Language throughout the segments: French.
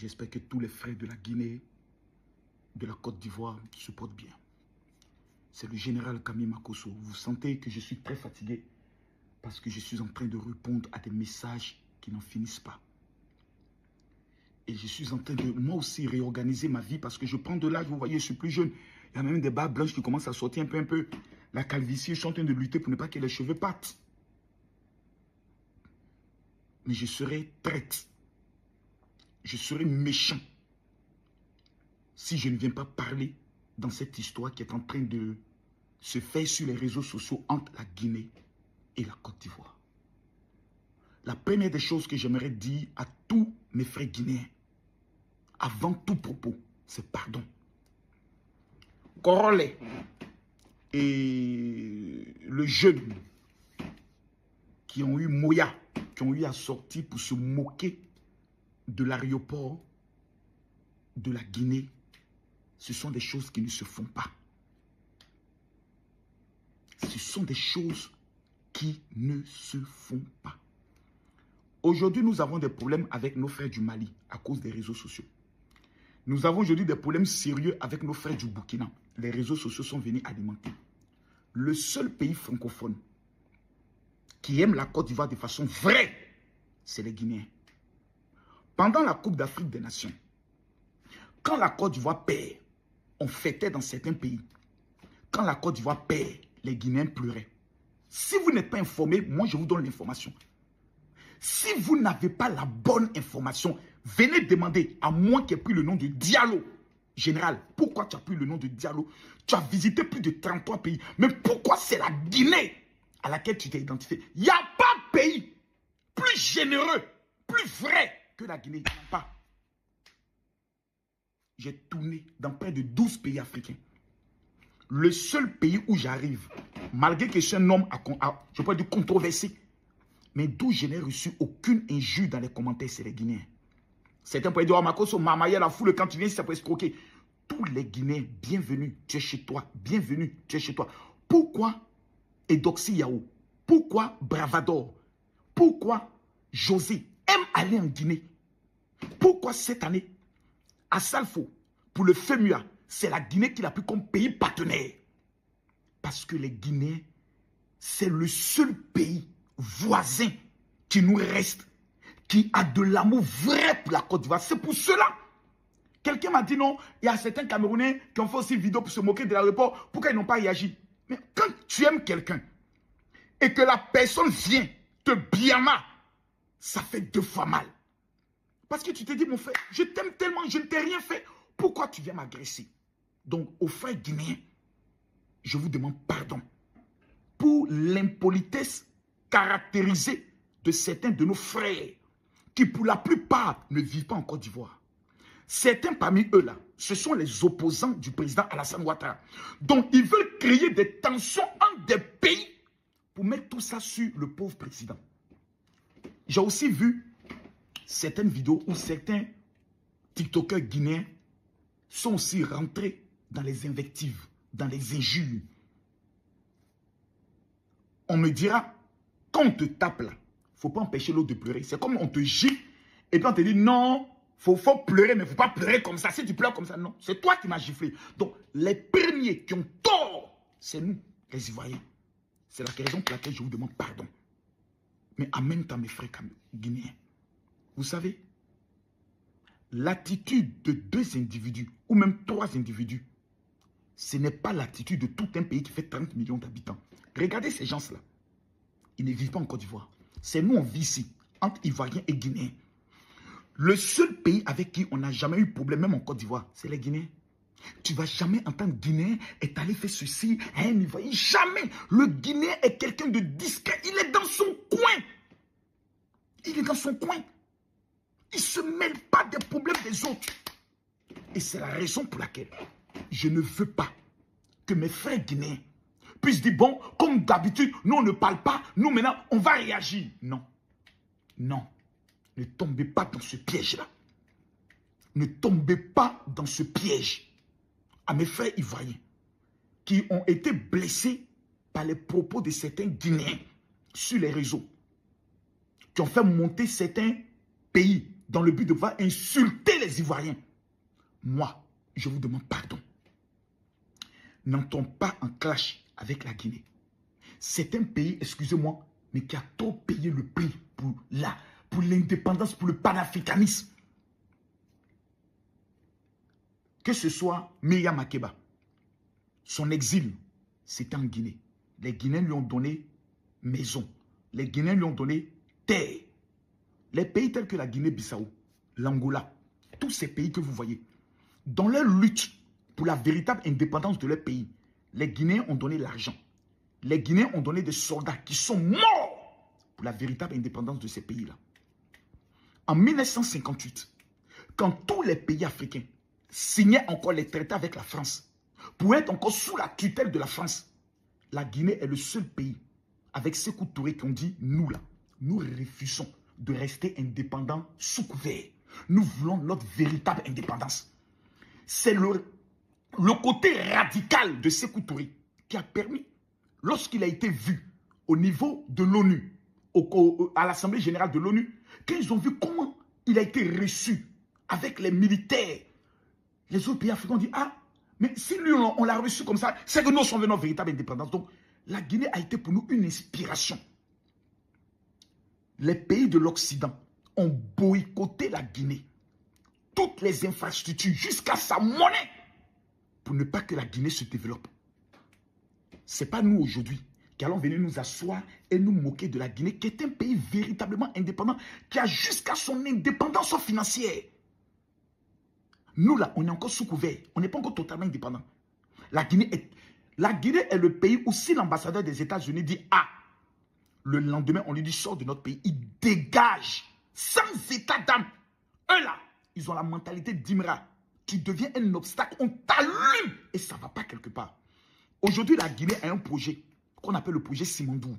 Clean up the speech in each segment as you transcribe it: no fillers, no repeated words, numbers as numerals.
J'espère que tous les frères de la Guinée, de la Côte d'Ivoire se portent bien. C'est le général Kami Makosso. Vous sentez que je suis très fatigué parce que je suis en train de répondre à des messages qui n'en finissent pas. Et je suis en train de, moi aussi, réorganiser ma vie parce que je prends de l'âge. Vous voyez, je suis plus jeune. Il y a même des barbes blanches qui commencent à sortir un peu. La calvitie, je suis en train de lutter pour ne pas que les cheveux partent. Mais je serai traître. Je serai méchant si je ne viens pas parler dans cette histoire qui est en train de se faire sur les réseaux sociaux entre la Guinée et la Côte d'Ivoire. La première des choses que j'aimerais dire à tous mes frères guinéens, avant tout propos, c'est pardon. Korole et le jeune qui ont eu Moya, qui ont eu à sortir pour se moquer de l'aéroport de la Guinée, ce sont des choses qui ne se font pas. Ce sont des choses qui ne se font pas. Aujourd'hui, nous avons des problèmes avec nos frères du Mali à cause des réseaux sociaux. Nous avons aujourd'hui des problèmes sérieux avec nos frères du Burkina. Les réseaux sociaux sont venus alimenter. Le seul pays francophone qui aime la Côte d'Ivoire de façon vraie, c'est les Guinéens. Pendant la Coupe d'Afrique des Nations, quand la Côte d'Ivoire perd, on fêtait dans certains pays. Quand la Côte d'Ivoire perd, les Guinéens pleuraient. Si vous n'êtes pas informé, moi je vous donne l'information. Si vous n'avez pas la bonne information, venez demander à moi qui ai pris le nom de Diallo. Général, pourquoi tu as pris le nom de Diallo? Tu as visité plus de 33 pays. Mais pourquoi c'est la Guinée à laquelle tu t'es identifié? Il n'y a pas de pays plus généreux, plus vrai que la Guinée. Il n'y en a pas. J'ai tourné dans près de 12 pays africains. Le seul pays où j'arrive, malgré que je suis un homme, je peux dire controversé, mais d'où je n'ai reçu aucune injure dans les commentaires, c'est les Guinéens. Certains pourraient dire, oh Makosso, Mamaye, la foule, quand tu viens, ça peut escroquer. Tous les Guinéens, bienvenue, tu es chez toi. Bienvenue, tu es chez toi. Pourquoi Edoxy Yao? Pourquoi Bravador? Pourquoi José aime aller en Guinée? Pourquoi cette année, à Salfo, pour le FEMUA, c'est la Guinée qui l'a pris comme pays partenaire? Parce que les Guinéens, c'est le seul pays voisin qui nous reste, qui a de l'amour vrai pour la Côte d'Ivoire. C'est pour cela. Quelqu'un m'a dit non, il y a certains Camerounais qui ont fait aussi une vidéo pour se moquer de l'aéroport. Pourquoi ils n'ont pas réagi? Mais quand tu aimes quelqu'un et que la personne vient te biama, ça fait 2 fois mal. Parce que tu te dis, mon frère, je t'aime tellement, je ne t'ai rien fait. Pourquoi tu viens m'agresser? Donc, aux frères guinéens, je vous demande pardon pour l'impolitesse caractérisée de certains de nos frères qui, pour la plupart, ne vivent pas en Côte d'Ivoire. Certains parmi eux, là, ce sont les opposants du président Alassane Ouattara. Donc, ils veulent créer des tensions entre des pays pour mettre tout ça sur le pauvre président. J'ai aussi vu certaines vidéos où certains TikTokers guinéens sont aussi rentrés dans les invectives, dans les injures. On me dira, quand on te tape là, il ne faut pas empêcher l'autre de pleurer. C'est comme on te gifle et puis on te dit non, il faut pleurer, mais il ne faut pas pleurer comme ça. Si tu pleures comme ça, non. C'est toi qui m'as giflé. Donc, les premiers qui ont tort, c'est nous, les Ivoiriens. C'est la raison pour laquelle je vous demande pardon. Mais en même temps, mes frères guinéens, vous savez, l'attitude de 2 individus, ou même 3 individus, ce n'est pas l'attitude de tout un pays qui fait 30 millions d'habitants. Regardez ces gens-là. Ils ne vivent pas en Côte d'Ivoire. C'est nous, on vit ici, entre Ivoiriens et Guinéens. Le seul pays avec qui on n'a jamais eu de problème, même en Côte d'Ivoire, c'est les Guinéens. Tu ne vas jamais entendre Guinéen est allé faire ceci à un Ivoirien. Jamais. Le Guinéen est quelqu'un de discret. Il est dans son coin. Il est dans son coin. Il ne se mêle pas des problèmes des autres. Et c'est la raison pour laquelle je ne veux pas que mes frères guinéens puissent dire, bon, comme d'habitude, nous on ne parle pas, nous maintenant on va réagir. Non. Non. Ne tombez pas dans ce piège-là. Ne tombez pas dans ce piège. À mes frères ivoiriens qui ont été blessés par les propos de certains Guinéens sur les réseaux, qui ont fait monter certains pays dans le but de pouvoir insulter les Ivoiriens. Moi, je vous demande pardon. N'entrons pas en clash avec la Guinée. C'est un pays, excusez-moi, mais qui a trop payé le prix pour l'indépendance, pour le panafricanisme. Que ce soit Myriam Makeba, son exil, c'était en Guinée. Les Guinéens lui ont donné maison. Les Guinéens lui ont donné terre. Les pays tels que la Guinée-Bissau, l'Angola, tous ces pays que vous voyez, dans leur lutte pour la véritable indépendance de leur pays, les Guinéens ont donné l'argent. Les Guinéens ont donné des soldats qui sont morts pour la véritable indépendance de ces pays-là. En 1958, quand tous les pays africains signaient encore les traités avec la France, pour être encore sous la tutelle de la France, la Guinée est le seul pays, avec Sékou Touré, qui ont dit, nous là, nous refusons de rester indépendants sous couvert. Nous voulons notre véritable indépendance. C'est le côté radical de Sékou Touré qui a permis, lorsqu'il a été vu au niveau de l'ONU, à l'Assemblée générale de l'ONU, quand ils ont vu comment il a été reçu avec les militaires, les autres pays africains ont dit, ah, mais si lui, on l'a reçu comme ça, c'est que nous sommes notre véritable indépendance. Donc, la Guinée a été pour nous une inspiration. Les pays de l'Occident ont boycotté la Guinée. Toutes les infrastructures, jusqu'à sa monnaie, pour ne pas que la Guinée se développe. Ce n'est pas nous aujourd'hui qui allons venir nous asseoir et nous moquer de la Guinée, qui est un pays véritablement indépendant, qui a jusqu'à son indépendance financière. Nous là, on est encore sous couvert, on n'est pas encore totalement indépendant. La Guinée est le pays où si l'ambassadeur des États-Unis dit « Ah », le lendemain, on lui dit « Sors de notre pays », il dégage, sans état d'âme. Eux là, ils ont la mentalité d'Imra. Tu deviens un obstacle, on t'allume et ça ne va pas quelque part. Aujourd'hui, la Guinée a un projet qu'on appelle le projet Simandou.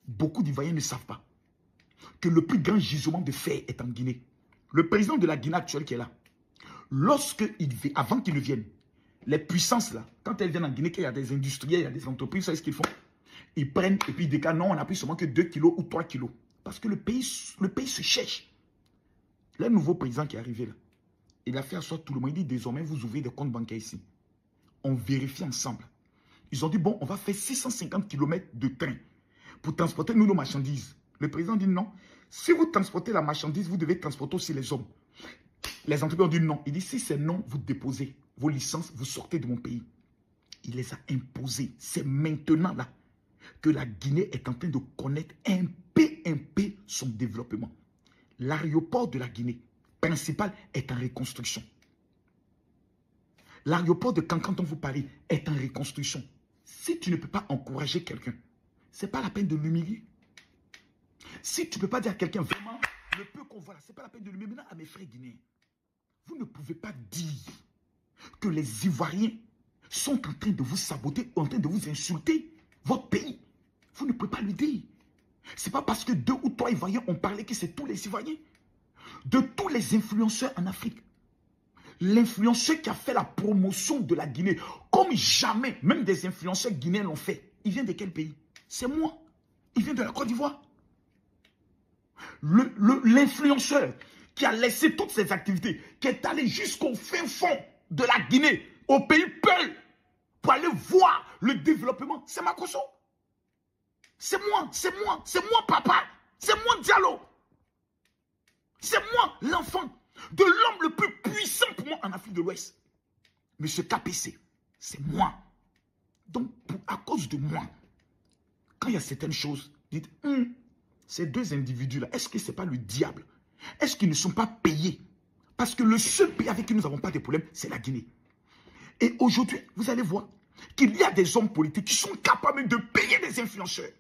Beaucoup d'Ivoiriens ne savent pas que le plus grand gisement de fer est en Guinée. Le président de la Guinée actuelle qui est là, avant qu'il ne vienne, les puissances là, quand elles viennent en Guinée, qu'il y a des industriels, il y a des entreprises, vous savez ce qu'ils font? Ils prennent et puis ils déclarent non, on n'a plus seulement que 2 kilos ou 3 kilos. Parce que le pays se cherche. Le nouveau président qui est arrivé là, il a fait asseoir tout le monde. Il dit désormais, vous ouvrez des comptes bancaires ici. On vérifie ensemble. Ils ont dit bon, on va faire 650 km de train pour transporter nos marchandises. Le président dit non. Si vous transportez la marchandise, vous devez transporter aussi les hommes. Les entreprises ont dit non. Il dit si c'est non, vous déposez vos licences, vous sortez de mon pays. Il les a imposées. C'est maintenant là que la Guinée est en train de connaître un peu son développement. L'aéroport de la Guinée principal est en reconstruction. L'aéroport de Cancan dont vous parlez est en reconstruction. Si tu ne peux pas encourager quelqu'un, ce n'est pas la peine de l'humilier. Si tu ne peux pas dire à quelqu'un vraiment le peu qu'on voit là, ce n'est pas la peine de l'humilier. Maintenant, à mes frères guinéens, vous ne pouvez pas dire que les Ivoiriens sont en train de vous saboter, en train de vous insulter votre pays. Vous ne pouvez pas le dire. Ce n'est pas parce que 2 ou 3 Ivoiriens ont parlé que c'est tous les Ivoiriens. De tous les influenceurs en Afrique, l'influenceur qui a fait la promotion de la Guinée, comme jamais, même des influenceurs guinéens l'ont fait, il vient de quel pays? C'est moi. Il vient de la Côte d'Ivoire. L'influenceur qui a laissé toutes ses activités, qui est allé jusqu'au fin fond de la Guinée, au pays Peul, pour aller voir le développement, c'est Makosso. C'est moi, papa. C'est moi, Diallo. C'est moi, l'enfant de l'homme le plus puissant pour moi en Afrique de l'Ouest. Monsieur KPC, c'est moi. Donc, à cause de moi, quand il y a certaines choses, dites, ces 2 individus-là, est-ce que ce n'est pas le diable? Est-ce qu'ils ne sont pas payés? Parce que le seul pays avec qui nous n'avons pas de problème, c'est la Guinée. Et aujourd'hui, vous allez voir qu'il y a des hommes politiques qui sont capables de payer des influenceurs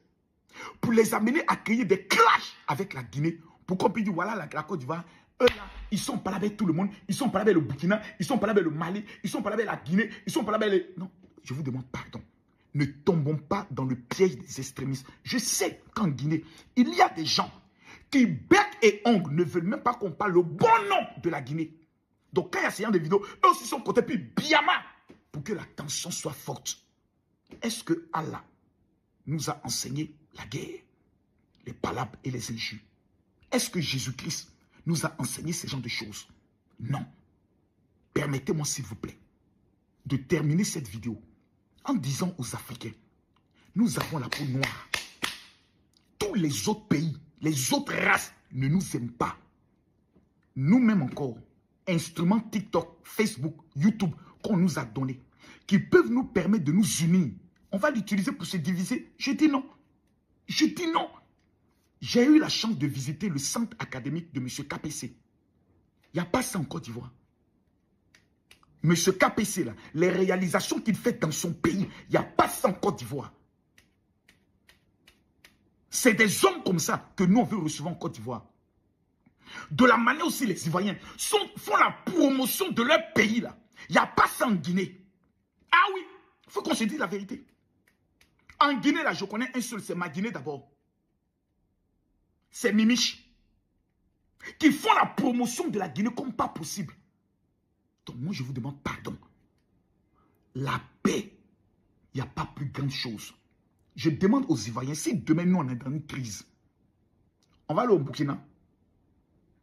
pour les amener à créer des clashs avec la Guinée. Pour qu'on puisse dire, voilà, la Côte d'Ivoire, eux là, ils sont pas là avec tout le monde, ils sont pas là avec le Burkina, ils sont pas là avec le Mali, ils sont pas là avec la Guinée, ils sont pas là avec les... Non, je vous demande pardon. Ne tombons pas dans le piège des extrémistes. Je sais qu'en Guinée, il y a des gens qui, bec et ongles, ne veulent même pas qu'on parle le bon nom de la Guinée. Donc quand il y a ce genre de vidéos, eux aussi sont côté puis Biama, pour que la tension soit forte. Est-ce que Allah nous a enseigné la guerre, les palabres et les injures? Est-ce que Jésus-Christ nous a enseigné ce genre de choses. Non. Permettez-moi, s'il vous plaît, de terminer cette vidéo en disant aux Africains, nous avons la peau noire. Tous les autres pays, les autres races ne nous aiment pas. Nous-mêmes encore, instruments TikTok, Facebook, YouTube qu'on nous a donnés, qui peuvent nous permettre de nous unir. On va l'utiliser pour se diviser. Je dis non. Je dis non. J'ai eu la chance de visiter le centre académique de M. KPC. Il n'y a pas ça en Côte d'Ivoire. M. KPC, là, les réalisations qu'il fait dans son pays, il n'y a pas ça en Côte d'Ivoire. C'est des hommes comme ça que nous, on veut recevoir en Côte d'Ivoire. De la manière aussi, les Ivoiriens font la promotion de leur pays, là. Il n'y a pas ça en Guinée. Ah oui, il faut qu'on se dise la vérité. En Guinée, là, je connais un seul, c'est ma Guinée d'abord. C'est Mimiche. Qui font la promotion de la Guinée comme pas possible. Donc moi, je vous demande pardon. La paix, il n'y a pas plus grande chose. Je demande aux Ivoiriens, si demain nous on est dans une crise, on va aller au Burkina,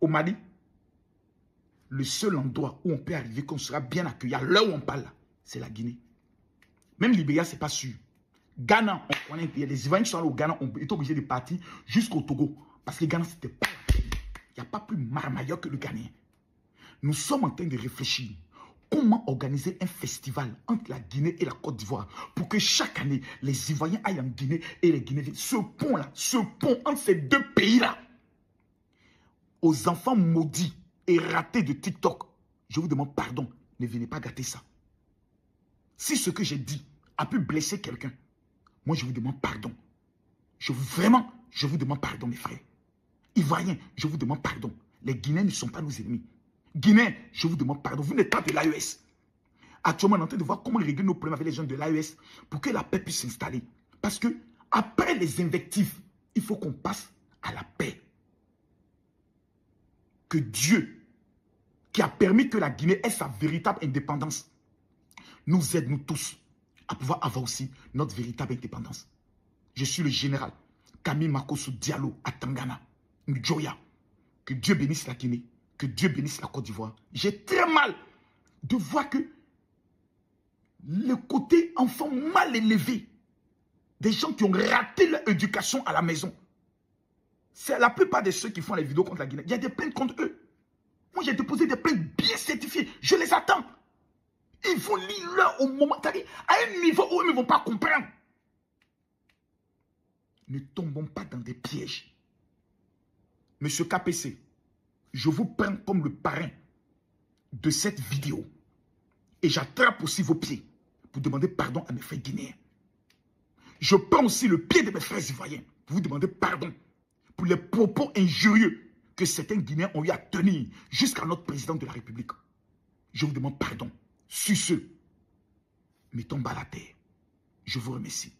au Mali, le seul endroit où on peut arriver, qu'on sera bien accueilli, à l'heure où on parle, c'est la Guinée. Même Libéria, ce n'est pas sûr. Ghana, on connaît, il y a des Ivoiriens qui sont allés au Ghana, on est obligé de partir jusqu'au Togo. Parce que Ghana, c'était pas la paix. Il n'y a pas plus marmailleur que le Ghanéen. Nous sommes en train de réfléchir. Comment organiser un festival entre la Guinée et la Côte d'Ivoire pour que chaque année, les Ivoiriens aillent en Guinée et les Guinéens. Ce pont-là, ce pont entre ces deux pays-là, aux enfants maudits et ratés de TikTok, je vous demande pardon. Ne venez pas gâter ça. Si ce que j'ai dit a pu blesser quelqu'un, moi je vous demande pardon. Vraiment, je vous demande pardon, mes frères. Ivoiriens, je vous demande pardon. Les Guinéens ne sont pas nos ennemis. Guinéens, je vous demande pardon. Vous n'êtes pas de l'AES. Actuellement, on est en train de voir comment régler nos problèmes avec les gens de l'AES pour que la paix puisse s'installer. Parce que, après les invectives, il faut qu'on passe à la paix. Que Dieu, qui a permis que la Guinée ait sa véritable indépendance, nous aide, nous tous, à pouvoir avoir aussi notre véritable indépendance. Je suis le général Camille Makosso Diallo à Tangana, Ndjoya. Que Dieu bénisse la Guinée, que Dieu bénisse la Côte d'Ivoire. J'ai très mal de voir que le côté enfant mal élevé, des gens qui ont raté leur éducation à la maison, c'est la plupart de ceux qui font les vidéos contre la Guinée. Il y a des plaintes contre eux. Moi, j'ai déposé des plaintes bien certifiées. Je les attends. Ils vont lire leur au moment, à un niveau où ils ne vont pas comprendre. Ne tombons pas dans des pièges. Monsieur KPC, je vous prends comme le parrain de cette vidéo. Et j'attrape aussi vos pieds pour demander pardon à mes frères guinéens. Je prends aussi le pied de mes frères ivoiriens pour vous demander pardon pour les propos injurieux que certains Guinéens ont eu à tenir jusqu'à notre président de la République. Je vous demande pardon. Sur ce, mettons bas la terre. Je vous remercie.